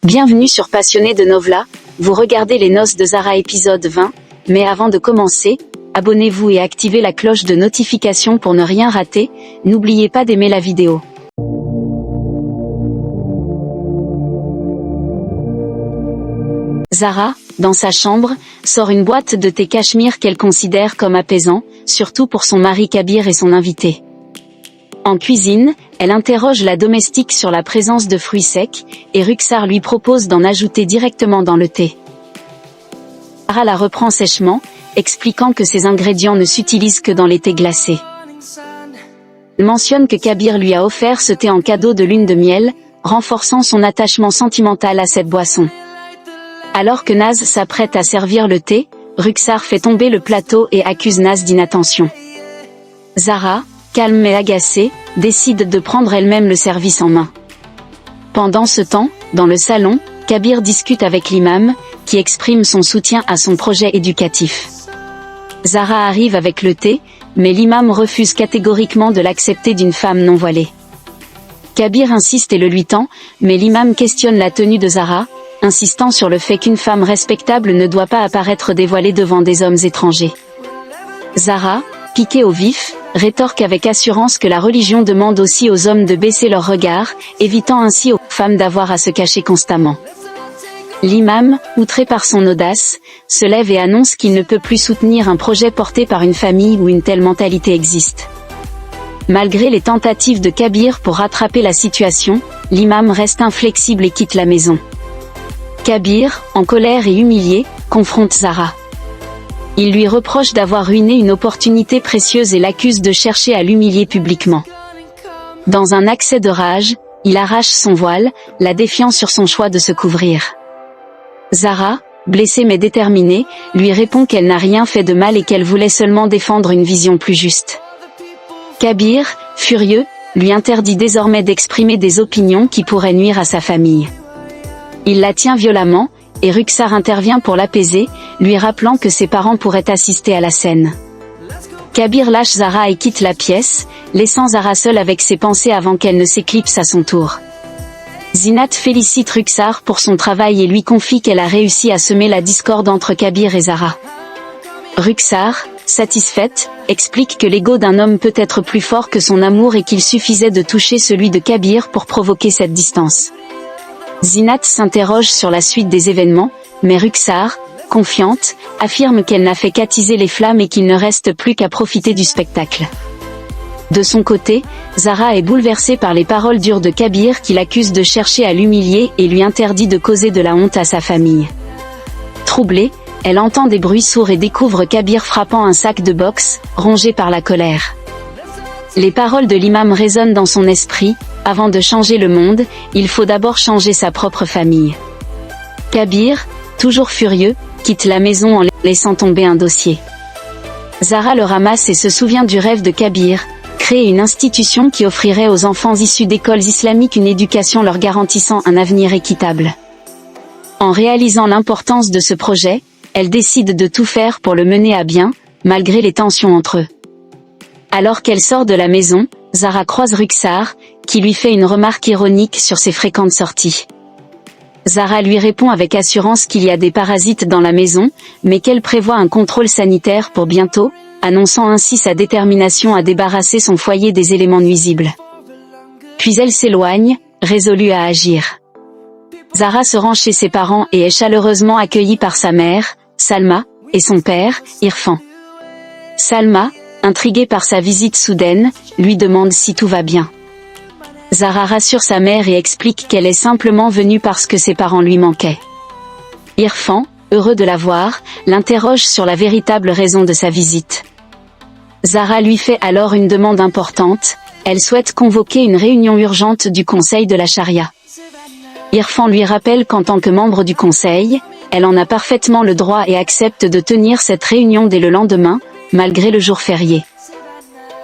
Bienvenue sur Passionné de Novela, vous regardez Les Noces de Zara épisode 20, mais avant de commencer, abonnez-vous et activez la cloche de notification pour ne rien rater, n'oubliez pas d'aimer la vidéo. Zara, dans sa chambre, sort une boîte de thé cachemire qu'elle considère comme apaisant, surtout pour son mari Kabir et son invité. En cuisine, elle interroge la domestique sur la présence de fruits secs, et Rukhsar lui propose d'en ajouter directement dans le thé. Zara la reprend sèchement, expliquant que ces ingrédients ne s'utilisent que dans les thés glacés. Elle mentionne que Kabir lui a offert ce thé en cadeau de lune de miel, renforçant son attachement sentimental à cette boisson. Alors que Naz s'apprête à servir le thé, Rukhsar fait tomber le plateau et accuse Naz d'inattention. Zara, calme mais agacée, décide de prendre elle-même le service en main. Pendant ce temps, dans le salon, Kabir discute avec l'imam, qui exprime son soutien à son projet éducatif. Zara arrive avec le thé, mais l'imam refuse catégoriquement de l'accepter d'une femme non voilée. Kabir insiste et le lui tend, mais l'imam questionne la tenue de Zara, insistant sur le fait qu'une femme respectable ne doit pas apparaître dévoilée devant des hommes étrangers. Zara, piquée au vif, rétorque avec assurance que la religion demande aussi aux hommes de baisser leur regard, évitant ainsi aux femmes d'avoir à se cacher constamment. L'imam, outré par son audace, se lève et annonce qu'il ne peut plus soutenir un projet porté par une famille où une telle mentalité existe. Malgré les tentatives de Kabir pour rattraper la situation, l'imam reste inflexible et quitte la maison. Kabir, en colère et humilié, confronte Zara. Il lui reproche d'avoir ruiné une opportunité précieuse et l'accuse de chercher à l'humilier publiquement. Dans un accès de rage, il arrache son voile, la défiant sur son choix de se couvrir. Zara, blessée mais déterminée, lui répond qu'elle n'a rien fait de mal et qu'elle voulait seulement défendre une vision plus juste. Kabir, furieux, lui interdit désormais d'exprimer des opinions qui pourraient nuire à sa famille. Il la tient violemment, et Rukhsar intervient pour l'apaiser, lui rappelant que ses parents pourraient assister à la scène. Kabir lâche Zara et quitte la pièce, laissant Zara seule avec ses pensées avant qu'elle ne s'éclipse à son tour. Zinat félicite Rukhsar pour son travail et lui confie qu'elle a réussi à semer la discorde entre Kabir et Zara. Rukhsar, satisfaite, explique que l'ego d'un homme peut être plus fort que son amour et qu'il suffisait de toucher celui de Kabir pour provoquer cette distance. Zinat s'interroge sur la suite des événements, mais Rukhsar, confiante, affirme qu'elle n'a fait qu'attiser les flammes et qu'il ne reste plus qu'à profiter du spectacle. De son côté, Zara est bouleversée par les paroles dures de Kabir qui l'accuse de chercher à l'humilier et lui interdit de causer de la honte à sa famille. Troublée, elle entend des bruits sourds et découvre Kabir frappant un sac de boxe, rongé par la colère. Les paroles de l'imam résonnent dans son esprit. Avant de changer le monde, il faut d'abord changer sa propre famille. Kabir, toujours furieux, quitte la maison en laissant tomber un dossier. Zara le ramasse et se souvient du rêve de Kabir, créer une institution qui offrirait aux enfants issus d'écoles islamiques une éducation leur garantissant un avenir équitable. En réalisant l'importance de ce projet, elle décide de tout faire pour le mener à bien, malgré les tensions entre eux. Alors qu'elle sort de la maison, Zara croise Rukhsar, qui lui fait une remarque ironique sur ses fréquentes sorties. Zara lui répond avec assurance qu'il y a des parasites dans la maison, mais qu'elle prévoit un contrôle sanitaire pour bientôt, annonçant ainsi sa détermination à débarrasser son foyer des éléments nuisibles. Puis elle s'éloigne, résolue à agir. Zara se rend chez ses parents et est chaleureusement accueillie par sa mère, Salma, et son père, Irfan. Salma, intriguée par sa visite soudaine, lui demande si tout va bien. Zara rassure sa mère et explique qu'elle est simplement venue parce que ses parents lui manquaient. Irfan, heureux de la voir, l'interroge sur la véritable raison de sa visite. Zara lui fait alors une demande importante, elle souhaite convoquer une réunion urgente du conseil de la charia. Irfan lui rappelle qu'en tant que membre du conseil, elle en a parfaitement le droit et accepte de tenir cette réunion dès le lendemain, malgré le jour férié.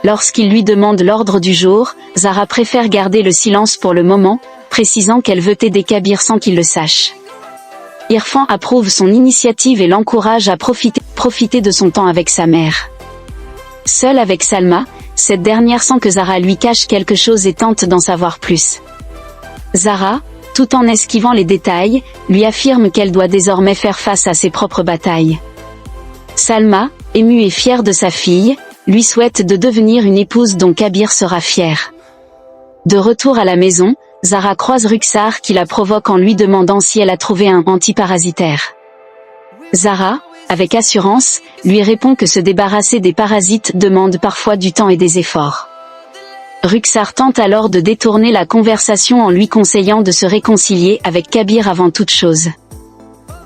Lorsqu'il lui demande l'ordre du jour, Zara préfère garder le silence pour le moment, précisant qu'elle veut aider Kabir sans qu'il le sache. Irfan approuve son initiative et l'encourage à profiter de son temps avec sa mère. Seule avec Salma, cette dernière sent que Zara lui cache quelque chose et tente d'en savoir plus. Zara, tout en esquivant les détails, lui affirme qu'elle doit désormais faire face à ses propres batailles. Salma, émue et fière de sa fille, lui souhaite de devenir une épouse dont Kabir sera fier. De retour à la maison, Zara croise Rukhsar qui la provoque en lui demandant si elle a trouvé un antiparasitaire. Zara, avec assurance, lui répond que se débarrasser des parasites demande parfois du temps et des efforts. Rukhsar tente alors de détourner la conversation en lui conseillant de se réconcilier avec Kabir avant toute chose.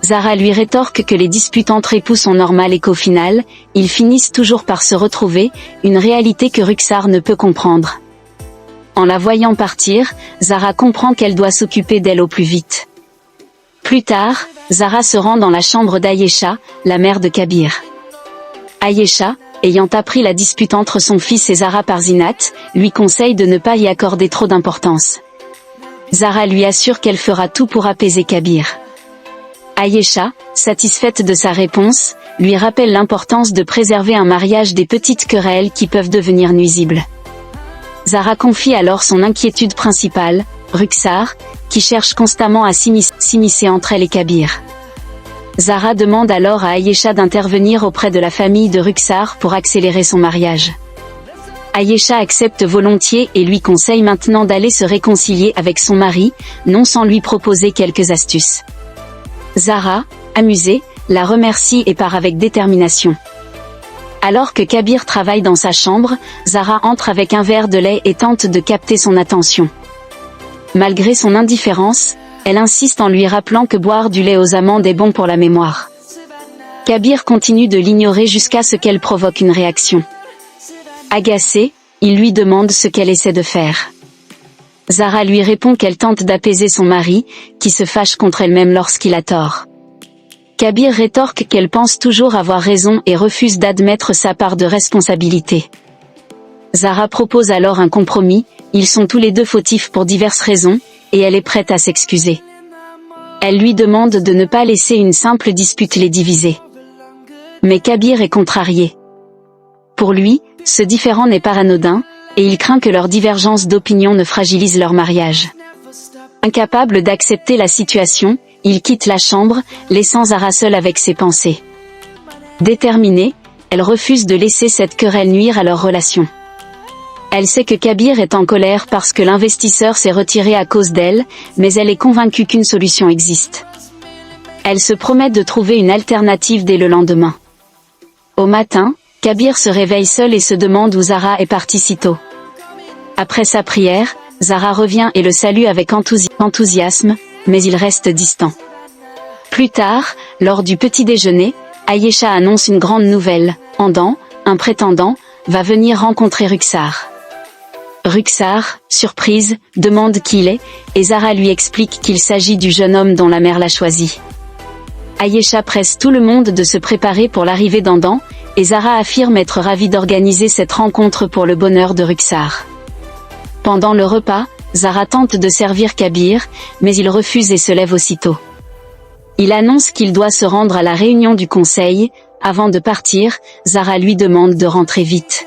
Zara lui rétorque que les disputes entre époux sont normales et qu'au final, ils finissent toujours par se retrouver, une réalité que Rukhsar ne peut comprendre. En la voyant partir, Zara comprend qu'elle doit s'occuper d'elle au plus vite. Plus tard, Zara se rend dans la chambre d'Ayesha, la mère de Kabir. Ayesha, ayant appris la dispute entre son fils et Zara par Zinat, lui conseille de ne pas y accorder trop d'importance. Zara lui assure qu'elle fera tout pour apaiser Kabir. Ayesha, satisfaite de sa réponse, lui rappelle l'importance de préserver un mariage des petites querelles qui peuvent devenir nuisibles. Zara confie alors son inquiétude principale, Rukhsar, qui cherche constamment à s'immiscer entre elle et Kabir. Zara demande alors à Ayesha d'intervenir auprès de la famille de Rukhsar pour accélérer son mariage. Ayesha accepte volontiers et lui conseille maintenant d'aller se réconcilier avec son mari, non sans lui proposer quelques astuces. Zara, amusée, la remercie et part avec détermination. Alors que Kabir travaille dans sa chambre, Zara entre avec un verre de lait et tente de capter son attention. Malgré son indifférence, elle insiste en lui rappelant que boire du lait aux amandes est bon pour la mémoire. Kabir continue de l'ignorer jusqu'à ce qu'elle provoque une réaction. Agacé, il lui demande ce qu'elle essaie de faire. Zara lui répond qu'elle tente d'apaiser son mari, qui se fâche contre elle-même lorsqu'il a tort. Kabir rétorque qu'elle pense toujours avoir raison et refuse d'admettre sa part de responsabilité. Zara propose alors un compromis, ils sont tous les deux fautifs pour diverses raisons, et elle est prête à s'excuser. Elle lui demande de ne pas laisser une simple dispute les diviser. Mais Kabir est contrarié. Pour lui, ce différend n'est pas anodin, et il craint que leur divergence d'opinion ne fragilise leur mariage. Incapable d'accepter la situation, il quitte la chambre, laissant Zara seule avec ses pensées. Déterminée, elle refuse de laisser cette querelle nuire à leur relation. Elle sait que Kabir est en colère parce que l'investisseur s'est retiré à cause d'elle, mais elle est convaincue qu'une solution existe. Elle se promet de trouver une alternative dès le lendemain. Au matin, Kabir se réveille seul et se demande où Zara est partie si tôt. Après sa prière, Zara revient et le salue avec enthousiasme, mais il reste distant. Plus tard, lors du petit déjeuner, Ayesha annonce une grande nouvelle. Andan, un prétendant, va venir rencontrer Rukhsar. Rukhsar, surprise, demande qui il est, et Zara lui explique qu'il s'agit du jeune homme dont la mère l'a choisi. Ayesha presse tout le monde de se préparer pour l'arrivée d'Andan, et Zara affirme être ravie d'organiser cette rencontre pour le bonheur de Rukhsar. Pendant le repas, Zara tente de servir Kabir, mais il refuse et se lève aussitôt. Il annonce qu'il doit se rendre à la réunion du conseil. Avant de partir, Zara lui demande de rentrer vite.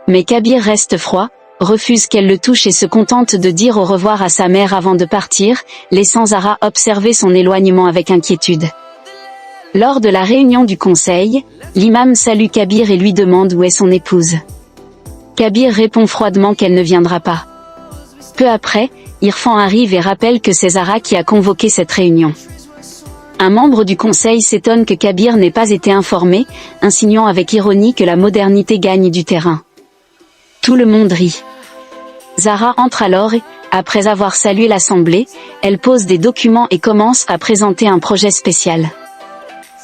Mais Kabir reste froid, refuse qu'elle le touche et se contente de dire au revoir à sa mère avant de partir, laissant Zara observer son éloignement avec inquiétude. Lors de la réunion du conseil, l'imam salue Kabir et lui demande où est son épouse. Kabir répond froidement qu'elle ne viendra pas. Peu après, Irfan arrive et rappelle que c'est Zara qui a convoqué cette réunion. Un membre du conseil s'étonne que Kabir n'ait pas été informé, insinuant avec ironie que la modernité gagne du terrain. Tout le monde rit. Zara entre alors et, après avoir salué l'assemblée, elle pose des documents et commence à présenter un projet spécial.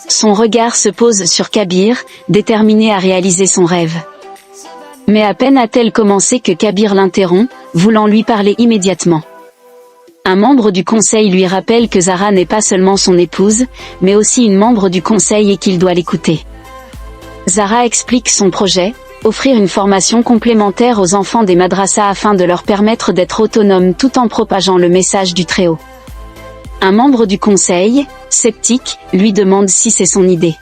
Son regard se pose sur Kabir, déterminé à réaliser son rêve. Mais à peine a-t-elle commencé que Kabir l'interrompt, voulant lui parler immédiatement. Un membre du conseil lui rappelle que Zara n'est pas seulement son épouse, mais aussi une membre du conseil et qu'il doit l'écouter. Zara explique son projet, offrir une formation complémentaire aux enfants des madrasas afin de leur permettre d'être autonomes tout en propageant le message du Très-Haut. Un membre du conseil, sceptique, lui demande si c'est son idée.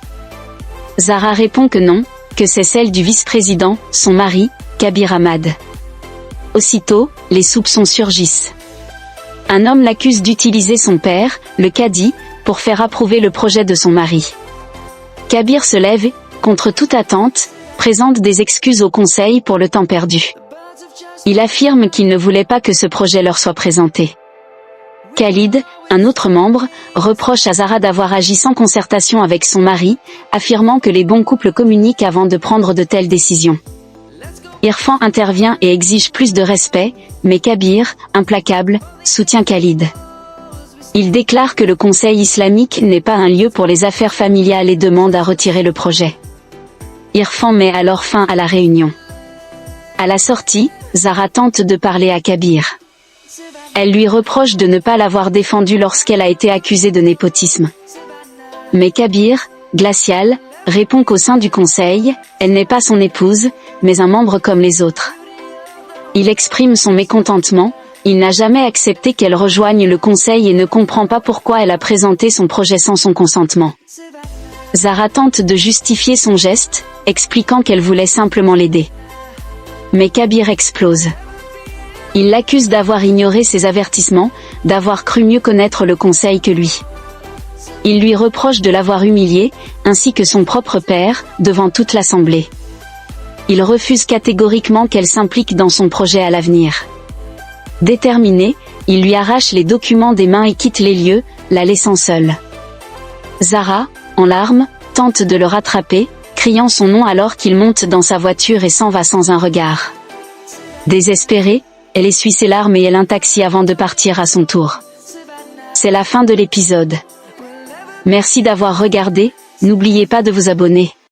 Zara répond que non, que c'est celle du vice-président, son mari, Kabir Ahmad. Aussitôt, les soupçons surgissent. Un homme l'accuse d'utiliser son père, le cadi, pour faire approuver le projet de son mari. Kabir se lève et, contre toute attente, présente des excuses au conseil pour le temps perdu. Il affirme qu'il ne voulait pas que ce projet leur soit présenté. Khalid, un autre membre, reproche à Zahra d'avoir agi sans concertation avec son mari, affirmant que les bons couples communiquent avant de prendre de telles décisions. Irfan intervient et exige plus de respect, mais Kabir, implacable, soutient Khalid. Il déclare que le Conseil islamique n'est pas un lieu pour les affaires familiales et demande à retirer le projet. Irfan met alors fin à la réunion. À la sortie, Zahra tente de parler à Kabir. Elle lui reproche de ne pas l'avoir défendue lorsqu'elle a été accusée de népotisme. Mais Kabir, glacial, répond qu'au sein du conseil, elle n'est pas son épouse, mais un membre comme les autres. Il exprime son mécontentement, il n'a jamais accepté qu'elle rejoigne le conseil et ne comprend pas pourquoi elle a présenté son projet sans son consentement. Zahra tente de justifier son geste, expliquant qu'elle voulait simplement l'aider. Mais Kabir explose. Il l'accuse d'avoir ignoré ses avertissements, d'avoir cru mieux connaître le conseil que lui. Il lui reproche de l'avoir humilié, ainsi que son propre père, devant toute l'assemblée. Il refuse catégoriquement qu'elle s'implique dans son projet à l'avenir. Déterminé, il lui arrache les documents des mains et quitte les lieux, la laissant seule. Zahra, en larmes, tente de le rattraper, criant son nom alors qu'il monte dans sa voiture et s'en va sans un regard. Désespérée, elle essuie ses larmes et elle un taxi avant de partir à son tour. C'est la fin de l'épisode. Merci d'avoir regardé, n'oubliez pas de vous abonner.